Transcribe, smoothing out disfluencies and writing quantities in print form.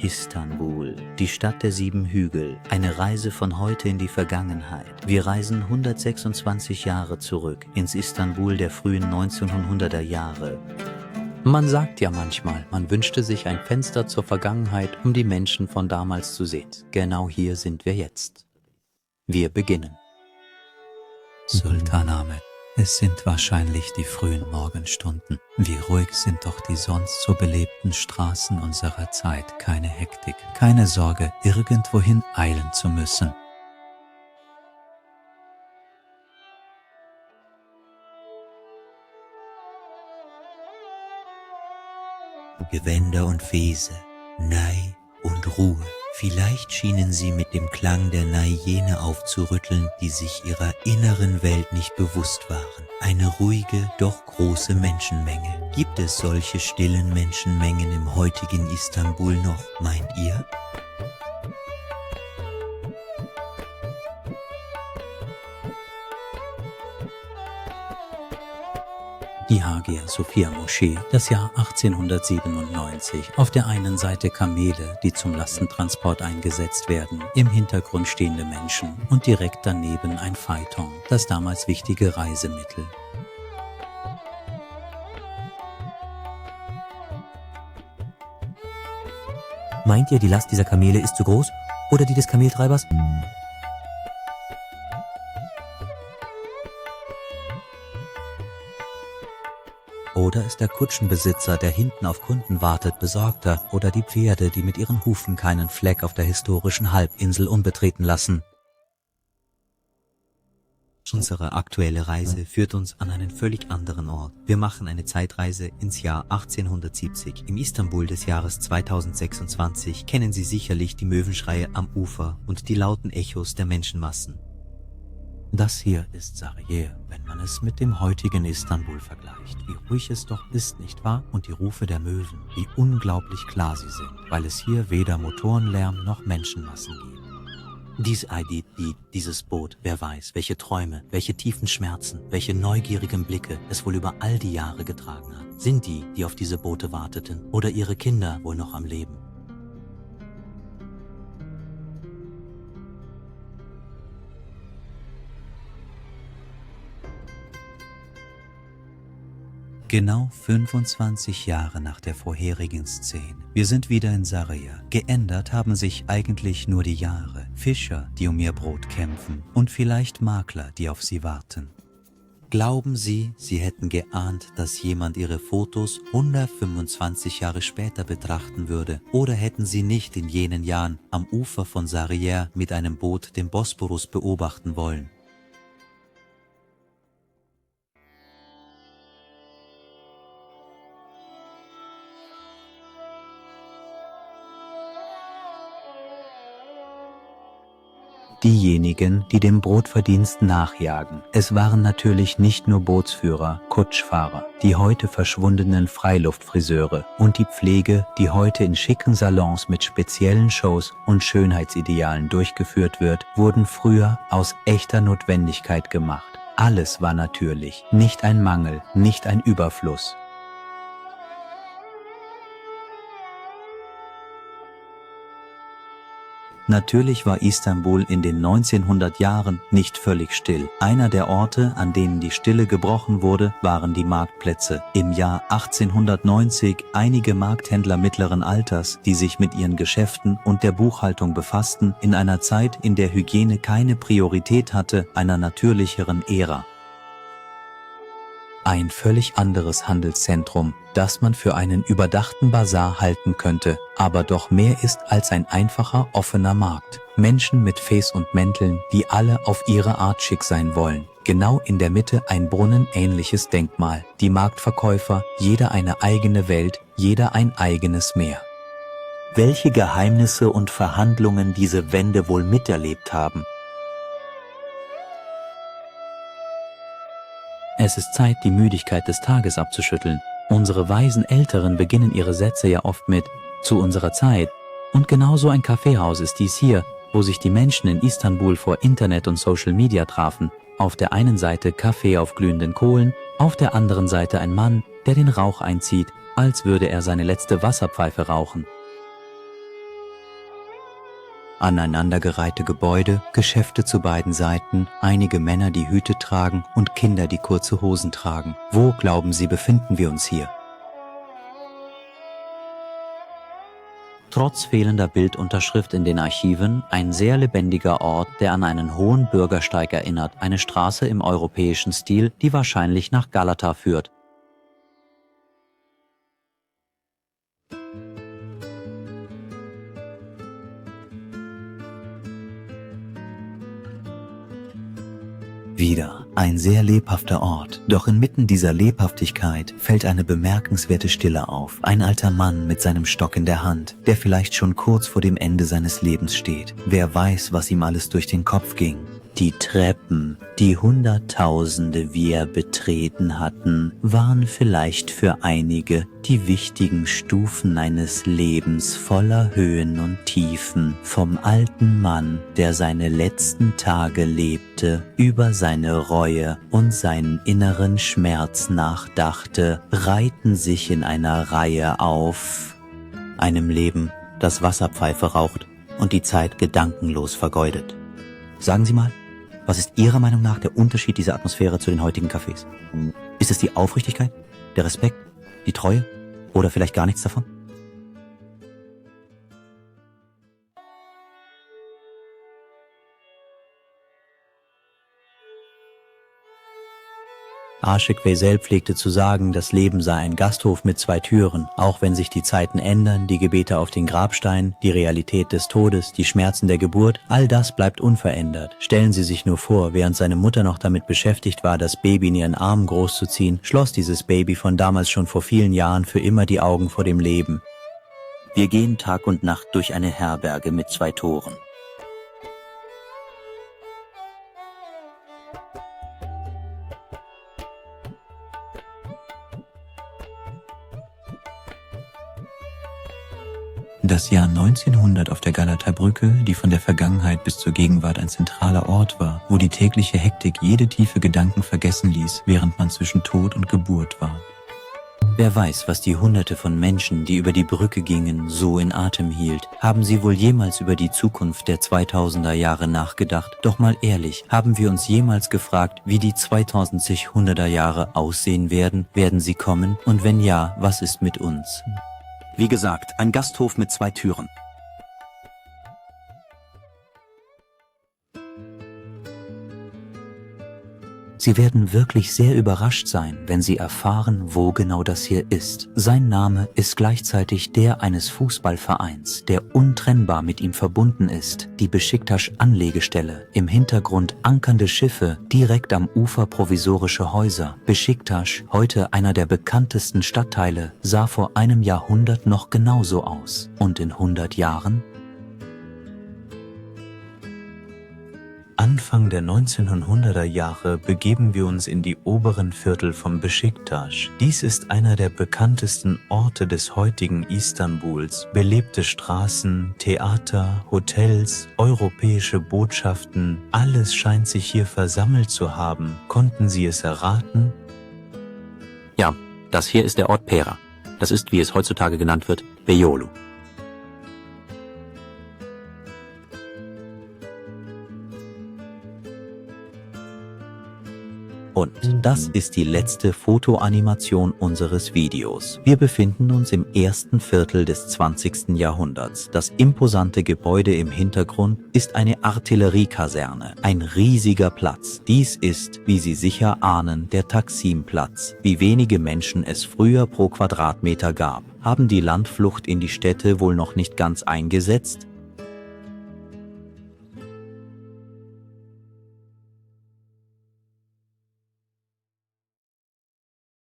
Istanbul, die Stadt der 7 Hügel, eine Reise von heute in die Vergangenheit. Wir reisen 126 Jahre zurück ins Istanbul der frühen 1900er Jahre. Man sagt ja manchmal, man wünschte sich ein Fenster zur Vergangenheit, um die Menschen von damals zu sehen. Genau hier sind wir jetzt. Wir beginnen. Sultan Ahmed, es sind wahrscheinlich die frühen Morgenstunden. Wie ruhig sind doch die sonst so belebten Straßen unserer Zeit. Keine Hektik, keine Sorge, irgendwohin eilen zu müssen. Gewänder und Wese, Nei und Ruhe. Vielleicht schienen sie mit dem Klang der Nei jene aufzurütteln, die sich ihrer inneren Welt nicht bewusst waren. Eine ruhige, doch große Menschenmenge. Gibt es solche stillen Menschenmengen im heutigen Istanbul noch, meint ihr? Die Hagia Sophia Moschee, das Jahr 1897. Auf der einen Seite Kamele, die zum Lastentransport eingesetzt werden, im Hintergrund stehende Menschen und direkt daneben ein Phaeton, das damals wichtige Reisemittel. Meint ihr, die Last dieser Kamele ist zu groß oder die des Kameltreibers? Oder ist der Kutschenbesitzer, der hinten auf Kunden wartet, besorgter? Oder die Pferde, die mit ihren Hufen keinen Fleck auf der historischen Halbinsel unbetreten lassen? Unsere aktuelle Reise führt uns an einen völlig anderen Ort. Wir machen eine Zeitreise ins Jahr 1870. Im Istanbul des Jahres 2026 kennen Sie sicherlich die Möwenschreie am Ufer und die lauten Echos der Menschenmassen. Das hier ist Sarıyer, wenn man es mit dem heutigen Istanbul vergleicht. Wie ruhig es doch ist, nicht wahr? Und die Rufe der Möwen, wie unglaublich klar sie sind, weil es hier weder Motorenlärm noch Menschenmassen gibt. Dieses Boot, wer weiß, welche Träume, welche tiefen Schmerzen, welche neugierigen Blicke es wohl über all die Jahre getragen hat. Sind die auf diese Boote warteten, oder ihre Kinder wohl noch am Leben? Genau 25 Jahre nach der vorherigen Szene. Wir sind wieder in Sarıyer. Geändert haben sich eigentlich nur die Jahre. Fischer, die um ihr Brot kämpfen, und vielleicht Makler, die auf sie warten. Glauben Sie, Sie hätten geahnt, dass jemand Ihre Fotos 125 Jahre später betrachten würde? Oder hätten Sie nicht in jenen Jahren am Ufer von Sarıyer mit einem Boot den Bosporus beobachten wollen? Diejenigen, die dem Brotverdienst nachjagen. Es waren natürlich nicht nur Bootsführer, Kutschfahrer, die heute verschwundenen Freiluftfriseure und die Pflege, die heute in schicken Salons mit speziellen Shows und Schönheitsidealen durchgeführt wird, wurden früher aus echter Notwendigkeit gemacht. Alles war natürlich, nicht ein Mangel, nicht ein Überfluss. Natürlich war Istanbul in den 1900 Jahren nicht völlig still. Einer der Orte, an denen die Stille gebrochen wurde, waren die Marktplätze. Im Jahr 1890 einige Markthändler mittleren Alters, die sich mit ihren Geschäften und der Buchhaltung befassten, in einer Zeit, in der Hygiene keine Priorität hatte, einer natürlicheren Ära. Ein völlig anderes Handelszentrum, das man für einen überdachten Basar halten könnte, aber doch mehr ist als ein einfacher, offener Markt. Menschen mit Fes und Mänteln, die alle auf ihre Art schick sein wollen. Genau in der Mitte ein brunnenähnliches Denkmal. Die Marktverkäufer, jeder eine eigene Welt, jeder ein eigenes Meer. Welche Geheimnisse und Verhandlungen diese Wände wohl miterlebt haben. Es ist Zeit, die Müdigkeit des Tages abzuschütteln. Unsere weisen Älteren beginnen ihre Sätze ja oft mit »zu unserer Zeit«. Und genauso ein Kaffeehaus ist dies hier, wo sich die Menschen in Istanbul vor Internet und Social Media trafen. Auf der einen Seite Kaffee auf glühenden Kohlen, auf der anderen Seite ein Mann, der den Rauch einzieht, als würde er seine letzte Wasserpfeife rauchen. Aneinandergereihte Gebäude, Geschäfte zu beiden Seiten, einige Männer, die Hüte tragen und Kinder, die kurze Hosen tragen. Wo, glauben Sie, befinden wir uns hier? Trotz fehlender Bildunterschrift in den Archiven ein sehr lebendiger Ort, der an einen hohen Bürgersteig erinnert, eine Straße im europäischen Stil, die wahrscheinlich nach Galata führt. Wieder ein sehr lebhafter Ort, doch inmitten dieser Lebhaftigkeit fällt eine bemerkenswerte Stille auf. Ein alter Mann mit seinem Stock in der Hand, der vielleicht schon kurz vor dem Ende seines Lebens steht. Wer weiß, was ihm alles durch den Kopf ging. Die Treppen, die Hunderttausende wir betreten hatten, waren vielleicht für einige die wichtigen Stufen eines Lebens voller Höhen und Tiefen. Vom alten Mann, der seine letzten Tage lebte, über seine Reue und seinen inneren Schmerz nachdachte, reihten sich in einer Reihe auf einem Leben, das Wasserpfeife raucht und die Zeit gedankenlos vergeudet. Sagen Sie mal, was ist Ihrer Meinung nach der Unterschied dieser Atmosphäre zu den heutigen Cafés? Ist es die Aufrichtigkeit, der Respekt, die Treue oder vielleicht gar nichts davon? Aşık Veysel pflegte zu sagen, das Leben sei ein Gasthof mit 2 Türen, auch wenn sich die Zeiten ändern, die Gebete auf den Grabsteinen, die Realität des Todes, die Schmerzen der Geburt, all das bleibt unverändert. Stellen Sie sich nur vor, während seine Mutter noch damit beschäftigt war, das Baby in ihren Armen großzuziehen, schloss dieses Baby von damals schon vor vielen Jahren für immer die Augen vor dem Leben. Wir gehen Tag und Nacht durch eine Herberge mit 2 Toren. Das Jahr 1900 auf der Galata-Brücke, die von der Vergangenheit bis zur Gegenwart ein zentraler Ort war, wo die tägliche Hektik jede tiefe Gedanken vergessen ließ, während man zwischen Tod und Geburt war. Wer weiß, was die Hunderte von Menschen, die über die Brücke gingen, so in Atem hielt. Haben sie wohl jemals über die Zukunft der 2000er Jahre nachgedacht? Doch mal ehrlich, haben wir uns jemals gefragt, wie die 2000er Jahre aussehen werden? Werden sie kommen? Und wenn ja, was ist mit uns? Wie gesagt, ein Gasthof mit 2 Türen. Sie werden wirklich sehr überrascht sein, wenn Sie erfahren, wo genau das hier ist. Sein Name ist gleichzeitig der eines Fußballvereins, der untrennbar mit ihm verbunden ist. Die Beşiktaş-Anlegestelle, im Hintergrund ankernde Schiffe, direkt am Ufer provisorische Häuser. Beşiktaş, heute einer der bekanntesten Stadtteile, sah vor einem Jahrhundert noch genauso aus. Und in 100 Jahren? Anfang der 1900er Jahre begeben wir uns in die oberen Viertel von Beşiktaş. Dies ist einer der bekanntesten Orte des heutigen Istanbuls. Belebte Straßen, Theater, Hotels, europäische Botschaften, alles scheint sich hier versammelt zu haben. Konnten Sie es erraten? Ja, das hier ist der Ort Pera. Das ist, wie es heutzutage genannt wird, Beyoğlu. Und das ist die letzte Fotoanimation unseres Videos. Wir befinden uns im ersten Viertel des 20. Jahrhunderts. Das imposante Gebäude im Hintergrund ist eine Artilleriekaserne, ein riesiger Platz. Dies ist, wie Sie sicher ahnen, der Taksim-Platz. Wie wenige Menschen es früher pro Quadratmeter gab. Haben die Landflucht in die Städte wohl noch nicht ganz eingesetzt?